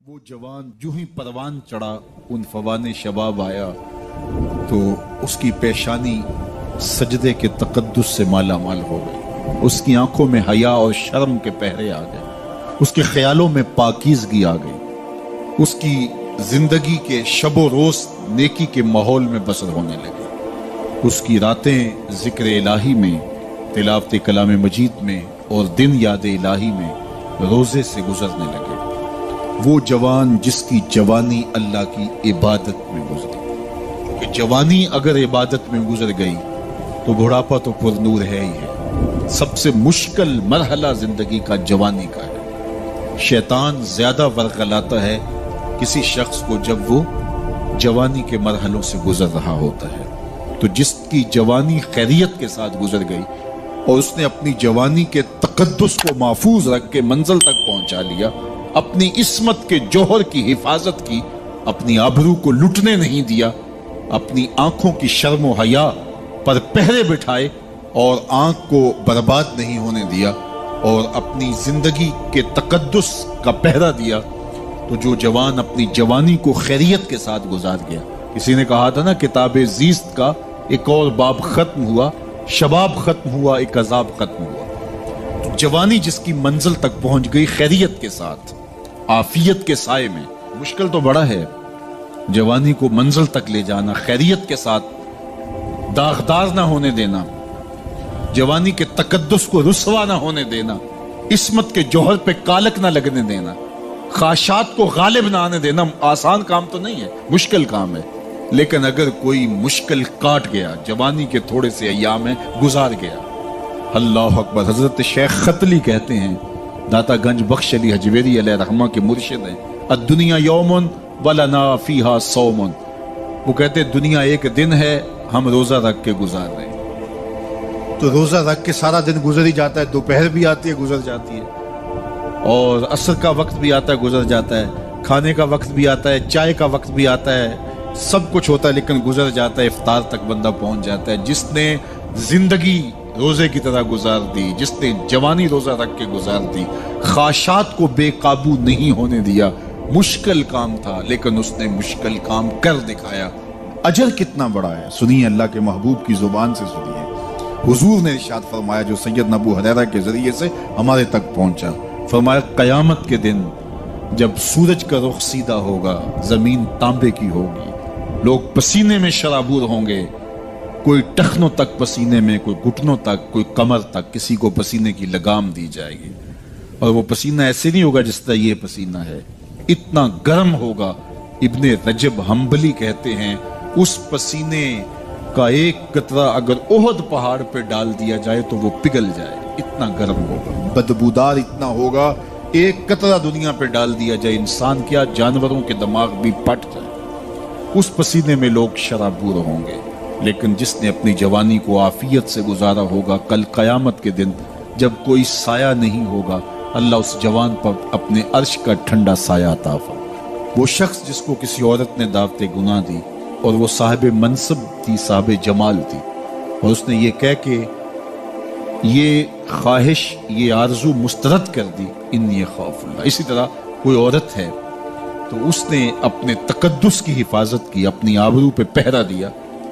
وہ جوان جو ہی پروان چڑھا ان فوان شباب آیا تو اس کی پیشانی سجدے کے تقدس سے مالا مال ہو گئی، اس کی آنکھوں میں حیا اور شرم کے پہرے آ گئے، اس کے خیالوں میں پاکیزگی آ گئی، اس کی زندگی کے شب و روز نیکی کے ماحول میں بسر ہونے لگے، اس کی راتیں ذکر الہی میں، تلاوت کلام مجید میں اور دن یاد الہی میں روزے سے گزرنے لگے۔ وہ جوان جس کی جوانی اللہ کی عبادت میں گزری، کہ جوانی اگر عبادت میں گزر گئی تو بڑھاپا تو پر نور ہے ہی ہے۔ سب سے مشکل مرحلہ زندگی کا جوانی کا ہے۔ شیطان زیادہ ورغلاتا ہے کسی شخص کو جب وہ جوانی کے مرحلوں سے گزر رہا ہوتا ہے۔ تو جس کی جوانی خیریت کے ساتھ گزر گئی اور اس نے اپنی جوانی کے تقدس کو محفوظ رکھ کے منزل تک پہنچا لیا، اپنی عصمت کے جوہر کی حفاظت کی، اپنی آبرو کو لٹنے نہیں دیا، اپنی آنکھوں کی شرم و حیا پر پہرے بٹھائے اور آنکھ کو برباد نہیں ہونے دیا اور اپنی زندگی کے تقدس کا پہرا دیا، تو جو جوان اپنی جوانی کو خیریت کے ساتھ گزار گیا۔ کسی نے کہا تھا نا، کتاب زیست کا ایک اور باب ختم ہوا، شباب ختم ہوا، ایک عذاب ختم ہوا۔ تو جوانی جس کی منزل تک پہنچ گئی خیریت کے ساتھ، عافیت کے سائے میں۔ مشکل تو بڑا ہے جوانی کو منزل تک لے جانا، خیریت کے ساتھ، داغدار نہ ہونے دینا، جوانی کے تقدس کو رسوا نہ ہونے دینا، عصمت کے جوہر پہ کالک نہ لگنے دینا، خواہشات کو غالب نہ آنے دینا۔ آسان کام تو نہیں ہے، مشکل کام ہے، لیکن اگر کوئی مشکل کاٹ گیا، جوانی کے تھوڑے سے ایام میں گزار گیا۔ اللہ اکبر۔ حضرت شیخ خطلی کہتے ہیں، داتا گنج بخش علی حجویری علیہ رحمہ کے مرشد ہیں، الدنیا یوم ولنا فیہا صوم۔ وہ کہتے ہیں دنیا ایک دن ہے، ہم روزہ رکھ کے گزار رہے ہیں۔ تو روزہ رکھ کے سارا دن گزر ہی جاتا ہے، دوپہر بھی آتی ہے گزر جاتی ہے، اور عصر کا وقت بھی آتا ہے گزر جاتا ہے، کھانے کا وقت بھی آتا ہے، چائے کا وقت بھی آتا ہے، سب کچھ ہوتا ہے، لیکن گزر جاتا ہے، افطار تک بندہ پہنچ جاتا ہے۔ جس نے زندگی روزے کی طرح گزار دی، جس نے جوانی روزہ رکھ کے گزار دی، خواہشات کو بے قابو نہیں ہونے دیا، مشکل کام تھا لیکن اس نے مشکل کام کر دکھایا۔ اجر کتنا بڑا ہے، سنیے اللہ کے محبوب کی زبان سے سنیے۔ حضور نے ارشاد فرمایا جو سید ابو ہریرہ کے ذریعے سے ہمارے تک پہنچا، فرمایا قیامت کے دن جب سورج کا رخ سیدھا ہوگا، زمین تانبے کی ہوگی، لوگ پسینے میں شرابور ہوں گے، کوئی ٹخنوں تک پسینے میں، کوئی گھٹنوں تک، کوئی کمر تک، کسی کو پسینے کی لگام دی جائے گی، اور وہ پسینہ ایسے نہیں ہوگا جس طرح یہ پسینہ ہے، اتنا گرم ہوگا۔ ابن رجب حنبلی کہتے ہیں اس پسینے کا ایک قطرہ اگر احد پہاڑ پہ ڈال دیا جائے تو وہ پگھل جائے، اتنا گرم ہوگا، بدبودار اتنا ہوگا، ایک قطرہ دنیا پہ ڈال دیا جائے، انسان کیا جانوروں کے دماغ بھی پھٹ جائے، اس پسینے میں لوگ شرابور ہوں گے۔ لیکن جس نے اپنی جوانی کو عافیت سے گزارا ہوگا، کل قیامت کے دن جب کوئی سایہ نہیں ہوگا، اللہ اس جوان پر اپنے عرش کا ٹھنڈا سایہ عطا فرمائے۔ وہ شخص جس کو کسی عورت نے دعوت گناہ دی اور وہ صاحب منصب تھی، صاحب جمال تھی، اور اس نے یہ کہہ کے یہ خواہش، یہ آرزو مسترد کر دی، انی خاف اللہ۔ اسی طرح کوئی عورت ہے تو اس نے اپنے تقدس کی حفاظت کی، اپنی آبرو پہ پہرا دیا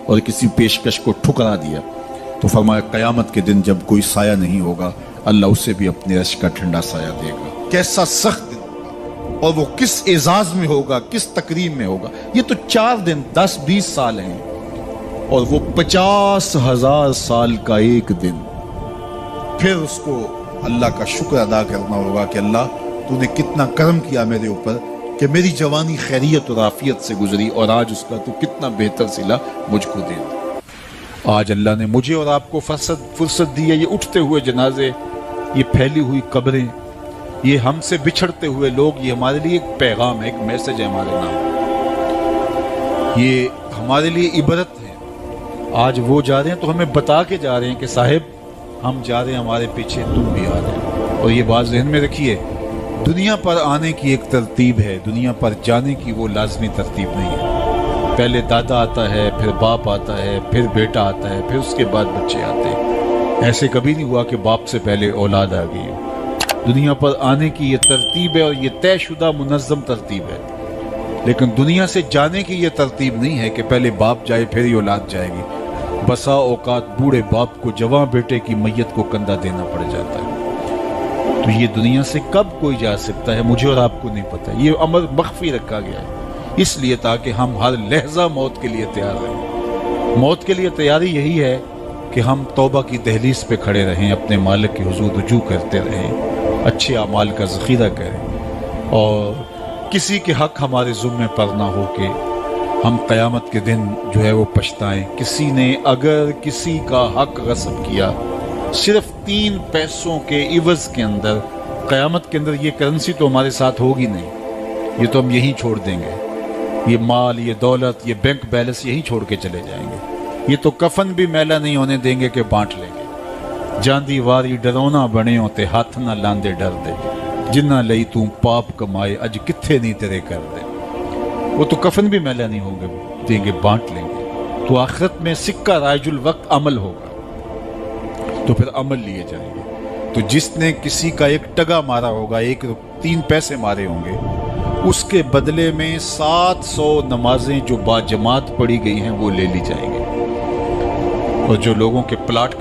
اور کسی پیشکش کو ٹھکرا دیا، تو فرمایا قیامت کے دن جب کوئی سایہ نہیں ہوگا، اللہ اسے بھی اپنے عرش کا ٹھنڈا سایہ دے گا۔ کیسا سخت دن، اور وہ کس اعزاز میں ہوگا، کس تکریم میں ہوگا۔ یہ تو 4 دن 10-20 سال ہیں، اور وہ 50,000 سال کا ایک دن۔ پھر اس کو اللہ کا شکر ادا کرنا ہوگا کہ اللہ تو نے کتنا کرم کیا میرے اوپر کہ میری جوانی خیریت اور عافیت سے گزری، اور آج اس کا تو کتنا بہتر صلہ مجھ کو دے دیا۔ آج اللہ نے مجھے اور آپ کو فرصت دی ہے، یہ اٹھتے ہوئے جنازے، یہ پھیلی ہوئی قبریں، یہ ہم سے بچھڑتے ہوئے لوگ، یہ ہمارے لیے ایک پیغام ہے، ایک میسج ہے ہمارے نام، یہ ہمارے لیے عبرت ہے۔ آج وہ جا رہے ہیں تو ہمیں بتا کے جا رہے ہیں کہ صاحب ہم جا رہے ہیں، ہمارے پیچھے تم بھی آ رہے ہیں۔ اور یہ بات ذہن میں رکھیے، دنیا پر آنے کی ایک ترتیب ہے، دنیا پر جانے کی وہ لازمی ترتیب نہیں ہے۔ پہلے دادا آتا ہے، پھر باپ آتا ہے، پھر بیٹا آتا ہے، پھر اس کے بعد بچے آتے ہیں۔ ایسے کبھی نہیں ہوا کہ باپ سے پہلے اولاد آ گئی ہو۔ دنیا پر آنے کی یہ ترتیب ہے اور یہ طے شدہ منظم ترتیب ہے، لیکن دنیا سے جانے کی یہ ترتیب نہیں ہے کہ پہلے باپ جائے پھر ہی اولاد جائے گی۔ بسا اوقات بوڑھے باپ کو جوان بیٹے کی میت کو کندھا دینا پڑ جاتا ہے۔ تو یہ دنیا سے کب کوئی جا سکتا ہے مجھے اور آپ کو نہیں پتا، یہ امر مخفی رکھا گیا ہے اس لیے تاکہ ہم ہر لحظہ موت کے لیے تیار رہیں۔ موت کے لیے تیاری یہی ہے کہ ہم توبہ کی دہلیز پہ کھڑے رہیں، اپنے مالک کے حضور رجوع کرتے رہیں، اچھے اعمال کا ذخیرہ کریں، اور کسی کے حق ہمارے ذمے پر نہ ہو کہ ہم قیامت کے دن جو ہے وہ پچھتائیں۔ کسی نے اگر کسی کا حق غصب کیا صرف 3 پیسوں کے عوض کے اندر، قیامت کے اندر یہ کرنسی تو ہمارے ساتھ ہوگی نہیں، یہ تو ہم یہیں چھوڑ دیں گے، یہ مال، یہ دولت، یہ بینک بیلنس یہیں چھوڑ کے چلے جائیں گے، یہ تو کفن بھی میلا نہیں ہونے دیں گے کہ بانٹ لیں گے۔ جاندی واری ڈرونا بنے ہوتے ہاتھ نہ لاندے ڈر دے، جنہ لئی تو پاپ کمائے اج کتھے نہیں تیرے کر دے۔ وہ تو کفن بھی میلا نہیں ہوں گے دیں گے، بانٹ لیں گے۔ تو آخرت میں سکہ رائج الوقت عمل ہوگا، تو پھر عمل لیے جائیں گے۔ تو جس نے کسی کا ایک ٹگا مارا ہوگا، 3 پیسے مارے ہوں گے، اس کے بدلے میں 700 نمازیں جو با جماعت پڑھی گئی ہیں وہ لے لی جائیں گے، اور جو لوگوں کے پلاٹ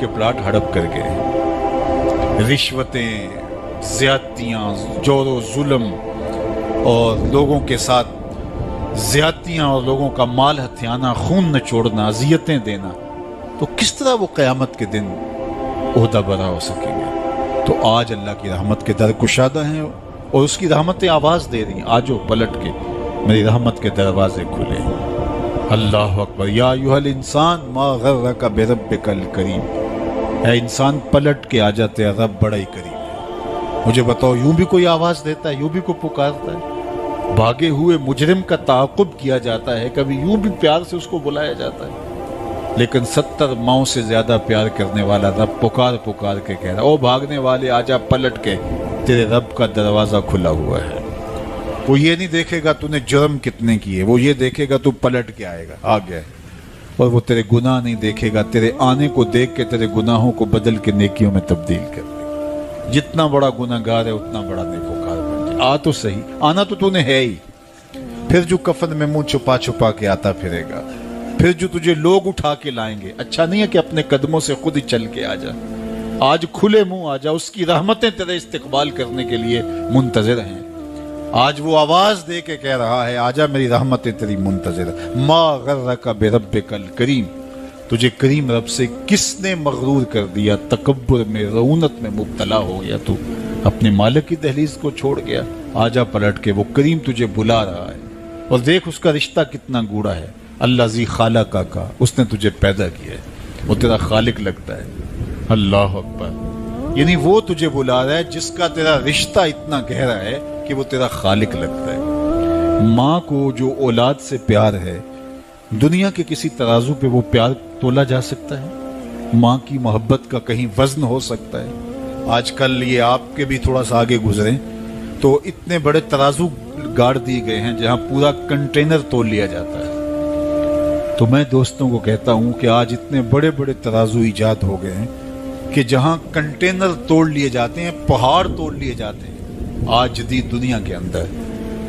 ہڑپ کر گئے، رشوتیں، زیادتیاں، جور و ظلم اور لوگوں کے ساتھ زیادتیاں اور لوگوں کا مال ہتھیانا، خون نچوڑنا، اذیتیں دینا، تو کس طرح وہ قیامت کے دن عہدہ برا ہو سکیں گے؟ تو آج اللہ کی رحمت کے در کشادہ ہیں اور اس کی رحمتیں آواز دے رہی ہیں، آجو پلٹ کے میری رحمت کے دروازے کھلے۔ اللہ اکبر۔ یا ایھا الانسان ما غرک بربک الکریم، اے انسان پلٹ کے آ جاتے، رب بڑا ہی کریم ہے۔ مجھے بتاؤ، یوں بھی کوئی آواز دیتا ہے، یوں بھی کوئی پکارتا ہے؟ بھاگے ہوئے مجرم کا تعاقب کیا جاتا ہے، کبھی یوں بھی پیار سے اس کو بلایا جاتا ہے، لیکن 70 ماؤں سے زیادہ پیار کرنے والا رب پکار کے کہہ رہا، او بھاگنے والے آجا پلٹ کے، تیرے رب کا دروازہ کھلا ہوا ہے۔ وہ یہ نہیں دیکھے گا تو نے جرم کتنے کیے، وہ یہ دیکھے گا تو پلٹ کے آئے گا، آ گیا ہے۔ اور وہ تیرے گناہ نہیں دیکھے گا، تیرے آنے کو دیکھ کے تیرے گناہوں کو بدل کے نیکیوں میں تبدیل کر دے گا۔ جتنا بڑا گناہ گار ہے اتنا بڑا نیکوکار بن جائے۔ آ تو صحیح، آنا تو نے ہے ہی، پھر جو کفن میں منہ چھپا کے آتا پھرے گا، پھر جو تجھے لوگ اٹھا کے لائیں گے۔ اچھا نہیں ہے کہ اپنے قدموں سے خود ہی چل کے آ جا، آج کھلے منہ آ جا، اس کی رحمتیں تیرے استقبال کرنے کے لیے منتظر ہیں۔ آج وہ آواز دے کے کہہ رہا ہے، آجا میری رحمتیں تیری منتظر ہیں۔ ما غرک بربک الکریم، تجھے کریم رب سے کس نے مغرور کر دیا؟ تکبر میں، رعونت میں مبتلا ہو گیا، تو اپنے مالک کی دہلیز کو چھوڑ گیا۔ آجا پلٹ کے، وہ کریم تجھے بلا رہا ہے، اور دیکھ اس کا رشتہ کتنا گوڑا ہے۔ اللہ ذی خالقہ کا، اس نے تجھے پیدا کیا ہے، وہ تیرا خالق لگتا ہے۔ اللہ اکبر۔ یعنی وہ تجھے بلا رہا ہے جس کا تیرا رشتہ اتنا گہرا ہے کہ وہ تیرا خالق لگتا ہے۔ ماں کو جو اولاد سے پیار ہے، دنیا کے کسی ترازو پہ وہ پیار تولا جا سکتا ہے؟ ماں کی محبت کا کہیں وزن ہو سکتا ہے؟ آج کل یہ آپ کے بھی تھوڑا سا آگے گزریں تو اتنے بڑے ترازو گاڑ دیے گئے ہیں جہاں پورا کنٹینر تول لیا جاتا ہے۔ تو میں دوستوں کو کہتا ہوں کہ آج اتنے بڑے بڑے ترازو ایجاد ہو گئے ہیں کہ جہاں کنٹینر توڑ لیے جاتے ہیں، پہاڑ توڑ لیے جاتے ہیں آج جدید دنیا کے اندر،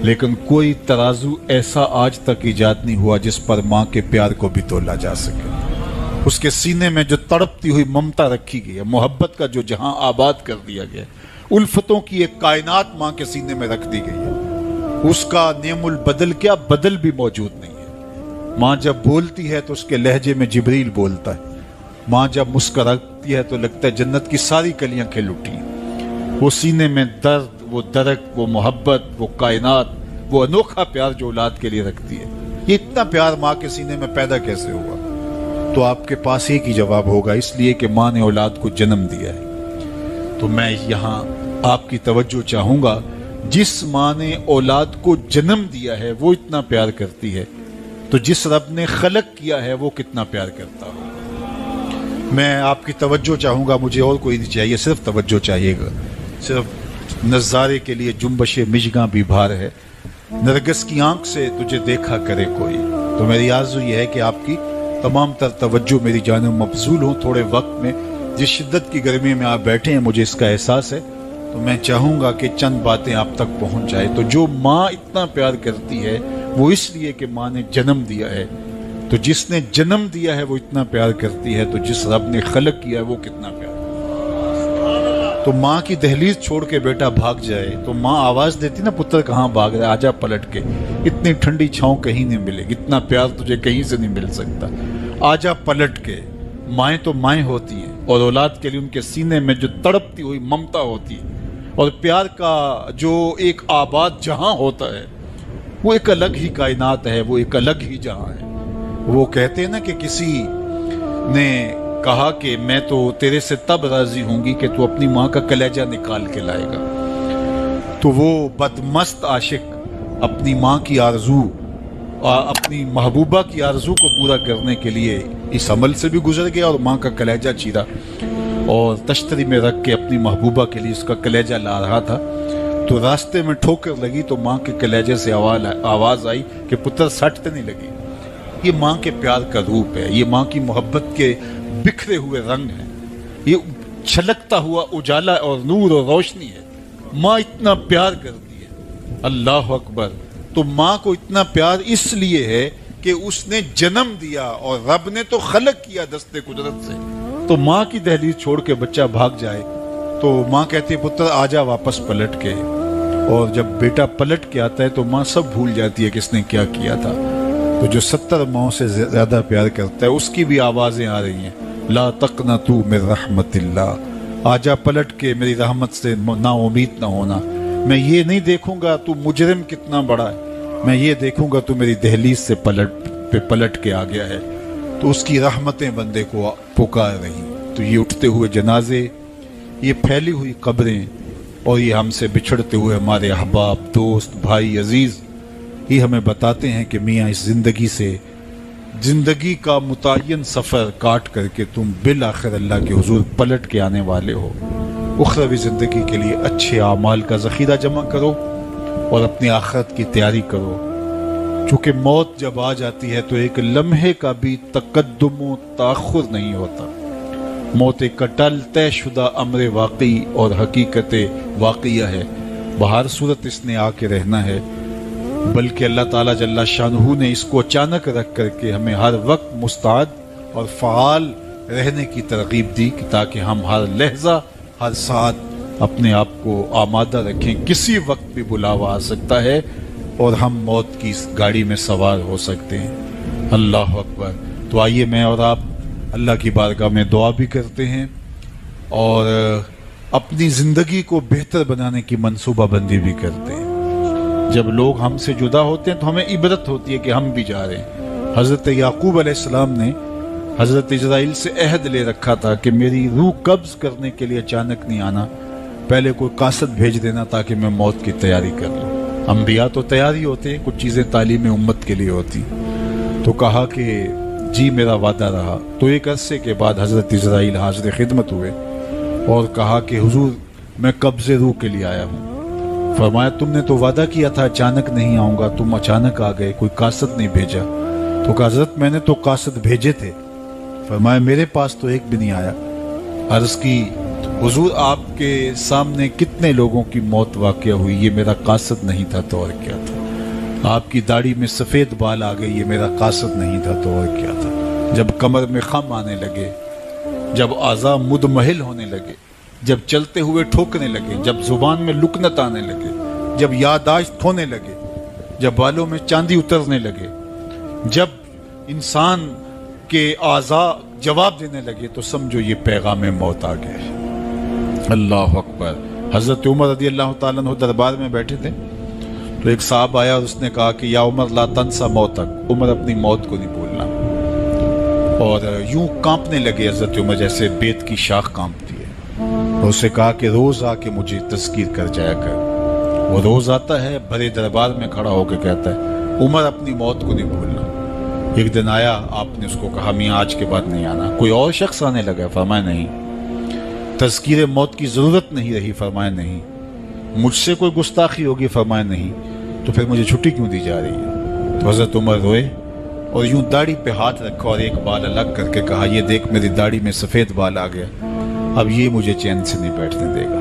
لیکن کوئی ترازو ایسا آج تک ایجاد نہیں ہوا جس پر ماں کے پیار کو بھی تولا جا سکے۔ اس کے سینے میں جو تڑپتی ہوئی ممتا رکھی گئی ہے، محبت کا جو جہاں آباد کر دیا گیا، الفتوں کی ایک کائنات ماں کے سینے میں رکھ دی گئی ہے، اس کا نعم البدل کیا بدل بھی موجود نہیں ہے۔ ماں جب بولتی ہے تو اس کے لہجے میں جبریل بولتا ہے، ماں جب مسکراتی ہے تو لگتا ہے جنت کی ساری کلیاں کھل اٹھی۔ وہ سینے میں درد، وہ درک، وہ محبت، وہ کائنات، وہ انوکھا پیار جو اولاد کے لیے رکھتی ہے، یہ اتنا پیار ماں کے سینے میں پیدا کیسے ہوا؟ تو آپ کے پاس ایک ہی جواب ہوگا، اس لیے کہ ماں نے اولاد کو جنم دیا ہے۔ تو میں یہاں آپ کی توجہ چاہوں گا، جس ماں نے اولاد کو جنم دیا ہے وہ اتنا پیار کرتی ہے، تو جس رب نے خلق کیا ہے وہ کتنا پیار کرتا ہو۔ میں آپ کی توجہ چاہوں گا، مجھے اور کوئی نہیں چاہیے، صرف توجہ چاہیے گا، صرف نظارے کے لیے جنبش مژگاں بھی بھار ہے، نرگس کی آنکھ سے تجھے دیکھا کرے کوئی۔ تو میری آرزو یہ ہے کہ آپ کی تمام تر توجہ میری جانب مبذول ہو تھوڑے وقت میں۔ جس شدت کی گرمی میں آپ بیٹھے ہیں مجھے اس کا احساس ہے، تو میں چاہوں گا کہ چند باتیں آپ تک پہنچ جائے. تو جو ماں اتنا پیار کرتی ہے وہ اس لیے کہ ماں نے جنم دیا ہے. تو جس نے جنم دیا ہے وہ اتنا پیار کرتی ہے, تو جس رب نے خلق کیا ہے وہ کتنا پیار. تو ماں کی دہلیز چھوڑ کے بیٹا بھاگ جائے تو ماں آواز دیتی نا, پتر کہاں بھاگ رہا ہے, آجا پلٹ کے, اتنی ٹھنڈی چھاؤں کہیں نہیں ملے گی, اتنا پیار تجھے کہیں سے نہیں مل سکتا, آجا پلٹ کے. مائیں تو مائیں ہوتی ہیں اور اولاد کے لیے ان کے سینے میں جو تڑپتی ہوئی ممتا ہوتی ہے اور پیار کا جو ایک آباد جہاں ہوتا ہے وہ ایک الگ ہی کائنات ہے, وہ ایک الگ ہی جہاں ہے. وہ کہتے ہیں نا کہ کسی نے کہا کہ میں تو تیرے سے تب راضی ہوں گی کہ تو اپنی ماں کا کلیجہ نکال کے لائے گا. تو وہ بدمست عاشق اپنی ماں کی آرزو, اپنی محبوبہ کی آرزو کو پورا کرنے کے لیے اس عمل سے بھی گزر گیا اور ماں کا کلیجہ چیرا اور تشتری میں رکھ کے اپنی محبوبہ کے لیے اس کا کلیجہ لا رہا تھا. تو راستے میں ٹھوکر لگی تو ماں کے کلیجے سے آواز آئی کہ پتر سٹ تو نہیں لگی. یہ ماں کے پیار کا روپ ہے, یہ ماں کی محبت کے بکھرے ہوئے رنگ ہیں, یہ چھلکتا ہوا اجالا اور نور اور روشنی ہے. ماں اتنا پیار کرتی ہے, اللہ اکبر. تو ماں کو اتنا پیار اس لیے ہے کہ اس نے جنم دیا اور رب نے تو خلق کیا دستے قدرت سے. تو ماں کی دہلیز چھوڑ کے بچہ بھاگ جائے تو ماں کہتی ہے پتر آجا واپس پلٹ کے. اور جب بیٹا پلٹ کے آتا ہے تو ماں سب بھول جاتی ہے کہ اس نے کیا کیا تھا. تو جو 70 ماؤں سے زیادہ پیار کرتا ہے اس کی بھی آوازیں آ رہی ہیں, لا تقنطوا من رحمت اللہ, آجا پلٹ کے میری رحمت سے نا امید نہ ہونا. میں یہ نہیں دیکھوں گا تو مجرم کتنا بڑا ہے, میں یہ دیکھوں گا تو میری دہلیز سے پلٹ کے آ گیا ہے. تو اس کی رحمتیں بندے کو پکار رہی. تو یہ اٹھتے ہوئے جنازے, یہ پھیلی ہوئی قبریں اور یہ ہم سے بچھڑتے ہوئے ہمارے احباب, دوست, بھائی, عزیز, یہ ہمیں بتاتے ہیں کہ میاں اس زندگی سے زندگی کا متعین سفر کاٹ کر کے تم بالآخر اللہ کے حضور پلٹ کے آنے والے ہو. اخروی زندگی کے لیے اچھے اعمال کا ذخیرہ جمع کرو اور اپنی آخرت کی تیاری کرو. چونکہ موت جب آ جاتی ہے تو ایک لمحے کا بھی تقدم و تاخر نہیں ہوتا. موت ایک اٹل طے شدہ امر واقعی اور حقیقت واقعہ ہے. بہر صورت اس نے آ کے رہنا ہے, بلکہ اللہ تعالیٰ جل شانہ نے اس کو اچانک رکھ کر کے ہمیں ہر وقت مستعد اور فعال رہنے کی ترغیب دی تاکہ ہم ہر لحظہ ہر ساتھ اپنے آپ کو آمادہ رکھیں. کسی وقت بھی بلاوا آ سکتا ہے اور ہم موت کی اس گاڑی میں سوار ہو سکتے ہیں. اللہ اکبر. تو آئیے میں اور آپ اللہ کی بارگاہ میں دعا بھی کرتے ہیں اور اپنی زندگی کو بہتر بنانے کی منصوبہ بندی بھی کرتے ہیں. جب لوگ ہم سے جدا ہوتے ہیں تو ہمیں عبرت ہوتی ہے کہ ہم بھی جا رہے ہیں. حضرت یعقوب علیہ السلام نے حضرت اسرائیل سے عہد لے رکھا تھا کہ میری روح قبض کرنے کے لیے اچانک نہیں آنا, پہلے کوئی قاصد بھیج دینا تاکہ میں موت کی تیاری کر لوں. انبیاء تو تیاری ہوتے ہیں, کچھ چیزیں تعلیم امت کے لیے ہوتی. تو کہا کہ جی میرا وعدہ رہا. تو ایک عرصے کے بعد حضرت اسرائیل حاضر خدمت ہوئے اور کہا کہ حضور میں قبض روح کے لیے آیا ہوں. فرمایا تم نے تو وعدہ کیا تھا اچانک نہیں آؤں گا, تم اچانک آ گئے, کوئی قاصد نہیں بھیجا. تو کہا حضرت میں نے تو قاصد بھیجے تھے. فرمایا میرے پاس تو ایک بھی نہیں آیا. عرض کی حضور آپ کے سامنے کتنے لوگوں کی موت واقع ہوئی, یہ میرا قاصد نہیں تھا تو اور کیا تھا. آپ کی داڑھی میں سفید بال آ گئے, یہ میرا قاصد نہیں تھا تو اور کیا تھا. جب کمر میں خم آنے لگے, جب اعضاء مدمحل ہونے لگے, جب چلتے ہوئے ٹھوکنے لگے, جب زبان میں لکنت آنے لگے, جب یادداشت کھونے لگے, جب بالوں میں چاندی اترنے لگے, جب انسان کے اعضاء جواب دینے لگے تو سمجھو یہ پیغام موت آ گیا. اللہ اکبر. حضرت عمر رضی اللہ تعالیٰ عنہ دربار میں بیٹھے تھے تو ایک صاحب آیا اور اس نے کہا کہ یا عمر لا تنسا موتک, عمر اپنی موت کو نہیں بھولنا. اور یوں کانپنے لگے حضرت عمر جیسے بیت کی شاخ کانپتی ہے. اور اسے کہا کہ روز آ کے مجھے تذکیر کر جایا کر. وہ روز آتا ہے, بڑے دربار میں کھڑا ہو کے کہتا ہے عمر اپنی موت کو نہیں بھولنا. ایک دن آیا, آپ نے اس کو کہا میاں آج کے بعد نہیں آنا. کوئی اور شخص آنے لگا, فرمایا نہیں. تذکیر موت کی ضرورت نہیں رہی, فرمایا نہیں. مجھ سے کوئی گستاخی ہوگی, فرمایا نہیں. تو پھر مجھے چھٹی کیوں دی جا رہی ہے. تو حضرت عمر روئے اور یوں داڑھی پہ ہاتھ رکھا اور ایک بال الگ کر کے کہا یہ دیکھ میری داڑھی میں سفید بال آ گیا, اب یہ مجھے چین سے نہیں بیٹھنے دے گا.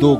2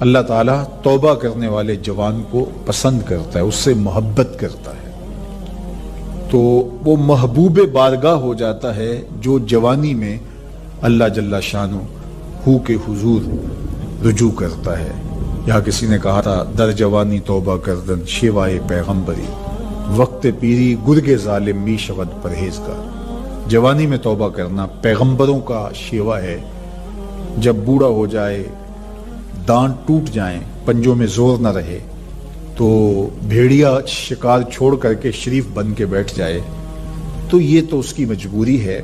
اللہ تعالیٰ توبہ کرنے والے جوان کو پسند کرتا ہے، اس سے محبت کرتا ہے، تو وہ محبوب بارگاہ ہو جاتا ہے جو جوانی میں اللہ جل شانہ کے حضور رجوع کرتا ہے۔ یہاں کسی نے کہا تھا در جوانی توبہ کردن شیوائے پیغمبری، وقت پیری گرگ ظالم می شود پرہیزگار۔ جوانی میں توبہ کرنا پیغمبروں کا شیوا ہے، جب بوڑھا ہو جائے، دانت ٹوٹ جائیں، پنجوں میں زور نہ رہے، تو بھیڑیا شکار چھوڑ کر کے شریف بن کے بیٹھ جائے، تو یہ تو اس کی مجبوری ہے۔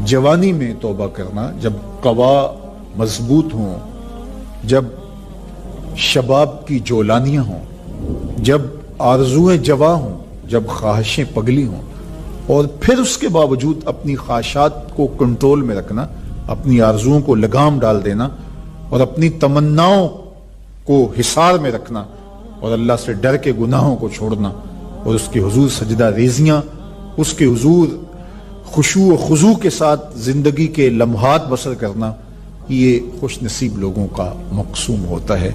جوانی میں توبہ کرنا جب قوا مضبوط ہوں، جب شباب کی جولانیاں ہوں، جب آرزویں جواں ہوں، جب خواہشیں پگلی ہوں، اور پھر اس کے باوجود اپنی خواہشات کو کنٹرول میں رکھنا، اپنی آرزوؤں کو لگام ڈال دینا اور اپنی تمناؤں کو حصار میں رکھنا اور اللہ سے ڈر کے گناہوں کو چھوڑنا اور اس کے حضور سجدہ ریزیاں، اس کے حضور خشوع و خضوع کے ساتھ زندگی کے لمحات بسر کرنا، یہ خوش نصیب لوگوں کا مقسوم ہوتا ہے۔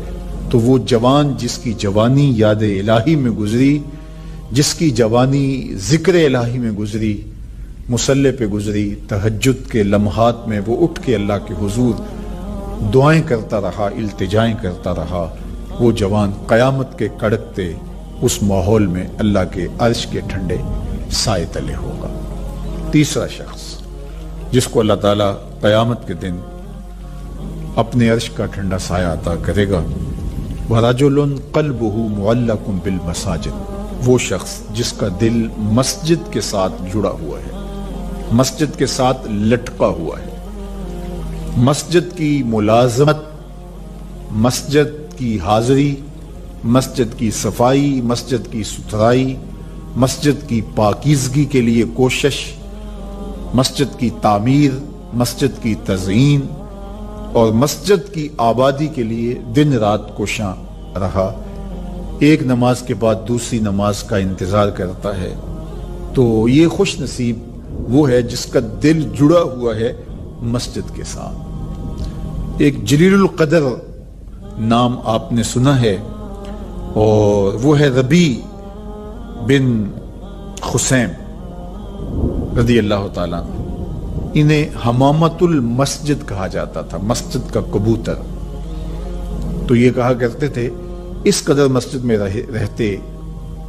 تو وہ جوان جس کی جوانی یاد الہی میں گزری، جس کی جوانی ذکر الہی میں گزری، مصلی پہ گزری، تہجد کے لمحات میں وہ اٹھ کے اللہ کے حضور دعائیں کرتا رہا، التجائیں کرتا رہا، وہ جوان قیامت کے کڑکتے اس ماحول میں اللہ کے عرش کے ٹھنڈے سائے تلے ہوگا۔ تیسرا شخص جس کو اللہ تعالیٰ قیامت کے دن اپنے عرش کا ٹھنڈا سایہ عطا کرے گا، وَرَجُلٌ قَلْبُهُ مُعَلَّقٌ بِالْمَسَاجِدِ، وہ شخص جس کا دل مسجد کے ساتھ جڑا ہوا ہے، مسجد کے ساتھ لٹکا ہوا ہے، مسجد کی ملازمت، مسجد کی حاضری، مسجد کی صفائی، مسجد کی ستھرائی، مسجد کی پاکیزگی کے لیے کوشش، مسجد کی تعمیر، مسجد کی تزئین اور مسجد کی آبادی کے لیے دن رات کوشاں رہا، ایک نماز کے بعد دوسری نماز کا انتظار کرتا ہے، تو یہ خوش نصیب وہ ہے جس کا دل جڑا ہوا ہے مسجد کے ساتھ۔ ایک جلیل القدر نام آپ نے سنا ہے، اور وہ ہے ربیع بن خثیم رضی اللہ تعالیٰ عنہ۔ انہیں حمامت المسجد کہا جاتا تھا، مسجد کا کبوتر۔ تو یہ کہا کرتے تھے اس قدر مسجد میں رہتے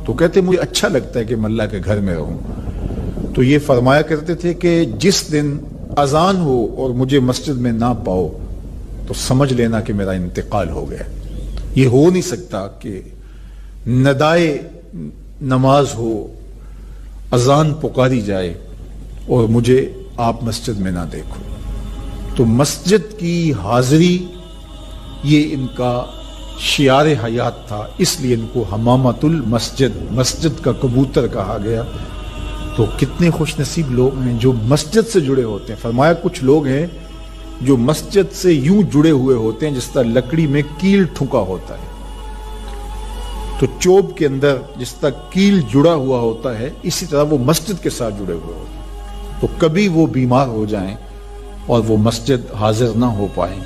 تو کہتے مجھے اچھا لگتا ہے کہ میں اللہ کے گھر میں رہوں۔ تو یہ فرمایا کرتے تھے کہ جس دن اذان ہو اور مجھے مسجد میں نہ پاؤ تو سمجھ لینا کہ میرا انتقال ہو گیا۔ یہ ہو نہیں سکتا کہ ندائے نماز ہو، اذان پکاری جائے اور مجھے آپ مسجد میں نہ دیکھو۔ تو مسجد کی حاضری یہ ان کا شعار حیات تھا، اس لیے ان کو حمامت المسجد، مسجد کا کبوتر کہا گیا۔ تو کتنے خوش نصیب لوگ ہیں جو مسجد سے جڑے ہوتے ہیں۔ فرمایا کچھ لوگ ہیں جو مسجد سے یوں جڑے ہوئے ہوتے ہیں جس طرح لکڑی میں کیل ٹھکا ہوتا ہے، تو چوب کے اندر جس طرح کیل جڑا ہوا ہوتا ہے، اسی طرح وہ مسجد کے ساتھ جڑے ہوئے ہوتے ہیں۔ تو کبھی وہ بیمار ہو جائیں اور وہ مسجد حاضر نہ ہو پائیں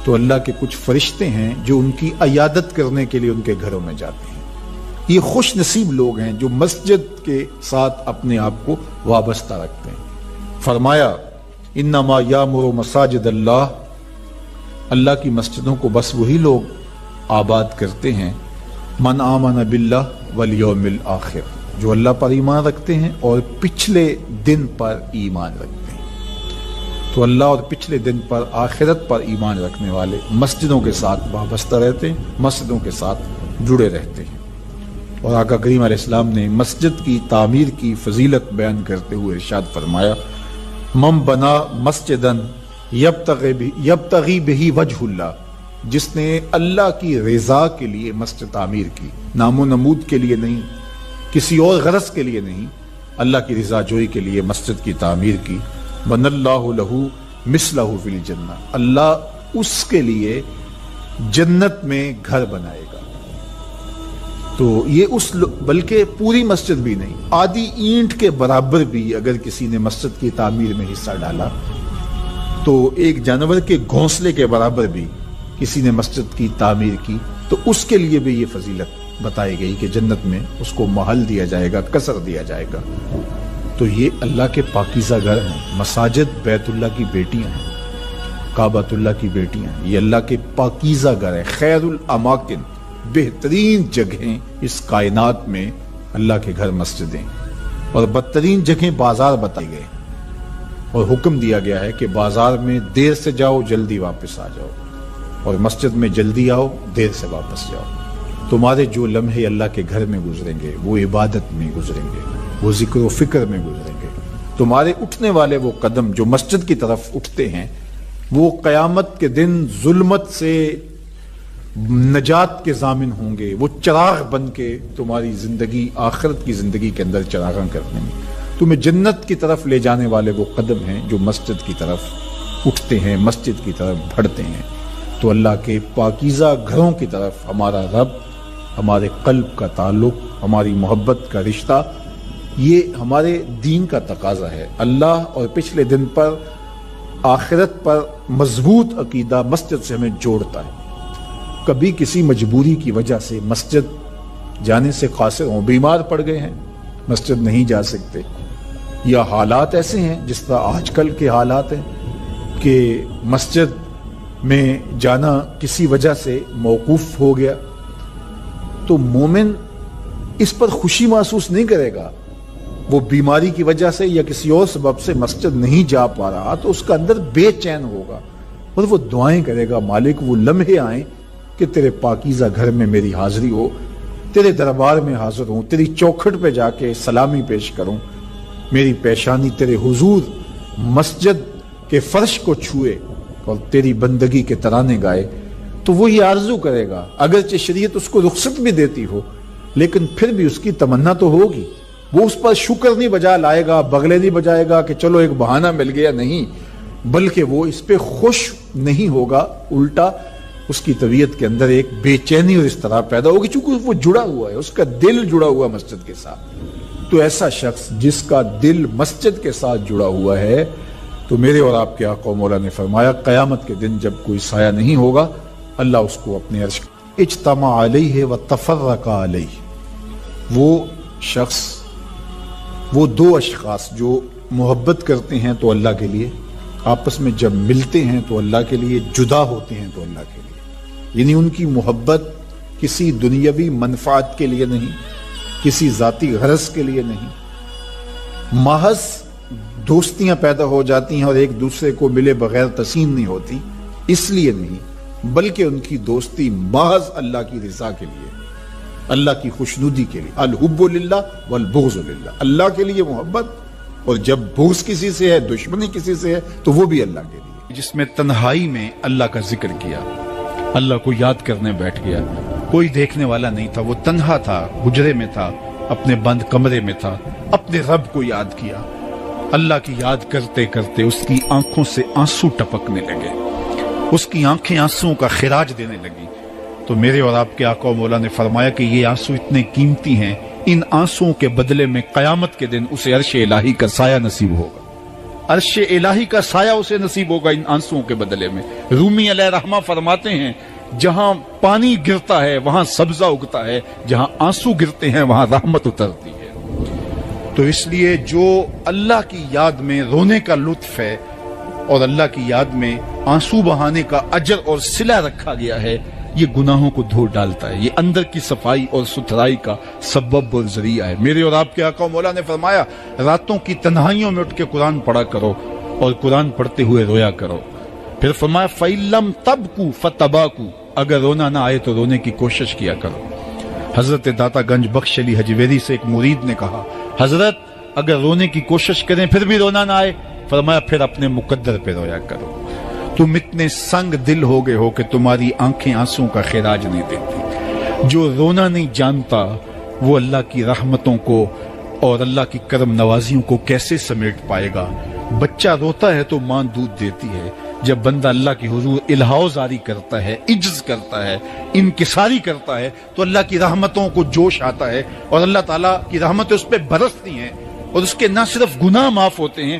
تو اللہ کے کچھ فرشتے ہیں جو ان کی عیادت کرنے کے لیے ان کے گھروں میں جاتے ہیں۔ یہ خوش نصیب لوگ ہیں جو مسجد کے ساتھ اپنے آپ کو وابستہ رکھتے ہیں۔ فرمایا انما یامر مساجد اللہ، اللہ کی مسجدوں کو بس وہی لوگ آباد کرتے ہیں من آمن باللہ والیوم الآخر، جو اللہ پر ایمان رکھتے ہیں اور پچھلے دن پر ایمان رکھتے ہیں۔ تو اللہ اور پچھلے دن پر، آخرت پر ایمان رکھنے والے مسجدوں کے ساتھ وابستہ رہتے ہیں، مسجدوں کے ساتھ جڑے رہتے ہیں۔ اور آقا کریم علیہ السلام نے مسجد کی تعمیر کی فضیلت بیان کرتے ہوئے ارشاد فرمایا من بنا مسجدن یبتغی بہ وجہ اللہ، جس نے اللہ کی رضا کے لیے مسجد تعمیر کی، نام و نمود کے لیے نہیں، کسی اور غرض کے لیے نہیں، اللہ کی رضا جوئی کے لیے مسجد کی تعمیر کی، بن اللہ لہ مثلہ فی الجنہ، اللہ اس کے لیے جنت میں گھر بنائے گا۔ تو یہ بلکہ پوری مسجد بھی نہیں، آدھی اینٹ کے برابر بھی اگر کسی نے مسجد کی تعمیر میں حصہ ڈالا تو ایک جانور کے گھونسلے کے برابر بھی کسی نے مسجد کی تعمیر کی تو اس کے لیے بھی یہ فضیلت بتائی گئی کہ جنت میں اس کو محل دیا جائے گا، قصر دیا جائے گا۔ تو یہ اللہ کے پاکیزہ گھر ہیں، مساجد بیت اللہ کی بیٹیاں ہیں، کعبۃ اللہ کی بیٹیاں ہیں، یہ اللہ کے پاکیزہ گھر ہیں، خیر الاماکن، بہترین جگہیں اس کائنات میں اللہ کے گھر مسجدیں، اور بدترین جگہیں بازار بتائی گئے اور حکم دیا گیا ہے کہ بازار میں دیر سے جاؤ جلدی واپس آ جاؤ، اور مسجد میں جلدی آؤ دیر سے واپس جاؤ۔ تمہارے جو لمحے اللہ کے گھر میں گزریں گے وہ عبادت میں گزریں گے، وہ ذکر و فکر میں گزریں گے۔ تمہارے اٹھنے والے وہ قدم جو مسجد کی طرف اٹھتے ہیں وہ قیامت کے دن ظلمت سے نجات کے ضامن ہوں گے، وہ چراغ بن کے تمہاری زندگی، آخرت کی زندگی کے اندر چراغاں کر دیں گے۔ تمہیں جنت کی طرف لے جانے والے وہ قدم ہیں جو مسجد کی طرف اٹھتے ہیں، مسجد کی طرف بڑھتے ہیں۔ تو اللہ کے پاکیزہ گھروں کی طرف ہمارا رب، ہمارے قلب کا تعلق، ہماری محبت کا رشتہ، یہ ہمارے دین کا تقاضا ہے۔ اللہ اور پچھلے دن پر، آخرت پر مضبوط عقیدہ مسجد سے ہمیں جوڑتا ہے۔ کبھی کسی مجبوری کی وجہ سے مسجد جانے سے قاصر ہوں، بیمار پڑ گئے ہیں، مسجد نہیں جا سکتے، یا حالات ایسے ہیں جس طرح آج کل کے حالات ہیں کہ مسجد میں جانا کسی وجہ سے موقوف ہو گیا، تو مومن اس پر خوشی محسوس نہیں کرے گا۔ وہ بیماری کی وجہ سے یا کسی اور سبب سے مسجد نہیں جا پا رہا تو اس کا اندر بے چین ہوگا اور وہ دعائیں کرے گا، مالک وہ لمحے آئیں کہ تیرے پاکیزہ گھر میں میری حاضری ہو، تیرے دربار میں حاضر ہوں، تیری چوکھٹ پہ جا کے سلامی پیش کروں، میری پیشانی تیرے حضور مسجد کے فرش کو چھوئے اور تیری بندگی کے ترانے گائے۔ تو وہ یہ آرزو کرے گا، اگرچہ شریعت اس کو رخصت بھی دیتی ہو لیکن پھر بھی اس کی تمنا تو ہوگی۔ وہ اس پر شکر نہیں بجا لائے گا، بغلے نہیں بجائے گا کہ چلو ایک بہانہ مل گیا، نہیں، بلکہ وہ اس پہ خوش نہیں ہوگا، الٹا اس کی طبیعت کے اندر ایک بے چینی اور اضطراب پیدا ہوگی، چونکہ وہ جڑا ہوا ہے، اس کا دل جڑا ہوا مسجد کے ساتھ۔ تو ایسا شخص جس کا دل مسجد کے ساتھ جڑا ہوا ہے، تو میرے اور آپ کے آقا و مولا نے فرمایا قیامت کے دن جب کوئی سایہ نہیں ہوگا، اللہ اس کو اپنے عرش اجتمع علیہ و تفرق علیہ۔ وہ شخص، وہ دو اشخاص جو محبت کرتے ہیں تو اللہ کے لیے، آپس میں جب ملتے ہیں تو اللہ کے لیے، جدا ہوتے ہیں تو اللہ کے لیے، یعنی ان کی محبت کسی دنیاوی منفعت کے لیے نہیں، کسی ذاتی غرض کے لیے نہیں، محض دوستیاں پیدا ہو جاتی ہیں اور ایک دوسرے کو ملے بغیر تسین نہیں ہوتی، اس لیے نہیں، بلکہ ان کی دوستی محض اللہ کی رضا کے لیے، اللہ کی خوشنودی کے لیے۔ الحب للہ والبغض للہ، اللہ کے لیے محبت، اور جب بغض کسی سے ہے، دشمنی کسی سے ہے، تو وہ بھی اللہ کے لیے۔ جس میں تنہائی میں اللہ کا ذکر کیا، اللہ کو یاد کرنے بیٹھ گیا، کوئی دیکھنے والا نہیں تھا، وہ تنہا تھا، حجرے میں تھا، اپنے بند کمرے میں تھا، اپنے رب کو یاد کیا، اللہ کی یاد کرتے کرتے اس کی آنکھوں سے آنسو ٹپکنے لگے، اس کی آنکھیں آنسوؤں کا خراج دینے لگی۔ تو میرے اور آپ کے آقا و مولا نے فرمایا کہ یہ آنسو اتنے قیمتی ہیں، ان آنسوؤں کے بدلے میں قیامت کے دن اسے عرش الہی کا سایہ نصیب ہوگا، عرش الہی کا سایہ اسے نصیب ہوگا ان آنسوؤں کے بدلے میں۔ رومی علیہ رحمہ فرماتے ہیں جہاں پانی گرتا ہے وہاں سبزہ اگتا ہے، جہاں آنسو گرتے ہیں وہاں رحمت اترتی ہے۔ تو اس لیے جو اللہ کی یاد میں رونے کا لطف ہے اور اللہ کی یاد میں آنسو بہانے کا اجر اور صلہ رکھا گیا ہے، یہ گناہوں کو دھو ڈالتا ہے، یہ اندر کی صفائی اور ستھرائی کا سبب اور ذریعہ ہے۔ میرے اور آپ کے آقا و مولا نے فرمایا راتوں کی تنہائیوں میں اٹھ کے قرآن پڑھا کرو اور قرآن پڑھتے ہوئے رویا کرو۔ پھر فرمایا فَإِن لَمْ تَبْكُوا فَتَبَاكُوا، اگر رونا نہ آئے تو رونے کی کوشش کیا کرو۔ حضرت داتا گنج بخش علی حجویری سے ایک مرید نے کہا حضرت اگر رونے کی کوشش کریں پھر بھی رونا نہ آئے، فرمایا پھر اپنے مقدر پہ رویا کرو۔ تم اتنے سنگ دل ہو گئے ہو کہ تمہاری آنکھیں آنسوں کا خراج نہیں دیتی۔ جو رونا نہیں جانتا وہ اللہ کی رحمتوں کو اور اللہ کی کرم نوازیوں کو کیسے سمیٹ پائے گا؟ بچہ روتا ہے تو ماں دودھ دیتی ہے، جب بندہ اللہ کی حضور الہاؤ زاری کرتا ہے، عجز کرتا ہے، انکساری کرتا ہے تو اللہ کی رحمتوں کو جوش آتا ہے اور اللہ تعالیٰ کی رحمتیں اس پہ برستی ہیں اور اس کے نہ صرف گناہ معاف ہوتے ہیں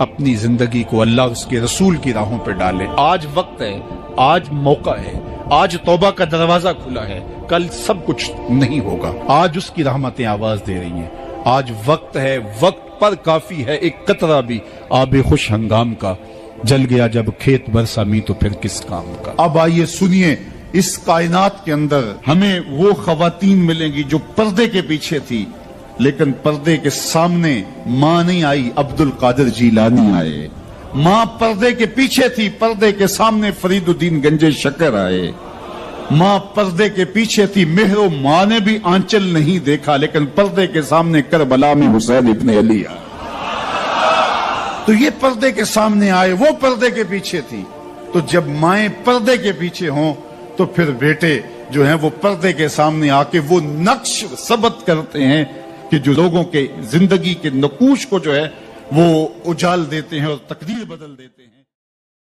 اپنی زندگی کو اللہ اور اس کے رسول کی راہوں پہ ڈالے. آج وقت ہے، آج موقع ہے، آج توبہ کا دروازہ کھلا ہے. کل سب کچھ نہیں ہوگا. آج اس کی رحمتیں آواز دے رہی ہیں. آج وقت ہے، وقت پر کافی ہے ایک قطرہ بھی آب خوش ہنگام کا. جل گیا جب کھیت برسا می تو پھر کس کام کا. اب آئیے سنیے، اس کائنات کے اندر ہمیں وہ خواتین ملیں گی جو پردے کے پیچھے تھی، لیکن پردے کے سامنے ماں نہیں آئی، عبد القادر جیلانی آئے. ماں پردے کے پیچھے تھی، پردے کے سامنے فرید الدین گنج شکر آئے. ماں پردے کے پیچھے تھی، مہر و ماں نے بھی آنچل نہیں دیکھا، لیکن پردے کے سامنے کربلا میں حسین ابن علی آئے. تو یہ پردے کے سامنے آئے، وہ پردے کے پیچھے تھی. تو جب مائیں پردے کے پیچھے ہوں تو پھر بیٹے جو ہیں وہ پردے کے سامنے آ کے وہ نقش ثبت کرتے ہیں کہ جو لوگوں کے زندگی کے نقوش کو جو ہے وہ اجال دیتے ہیں اور تقدیر بدل دیتے ہیں.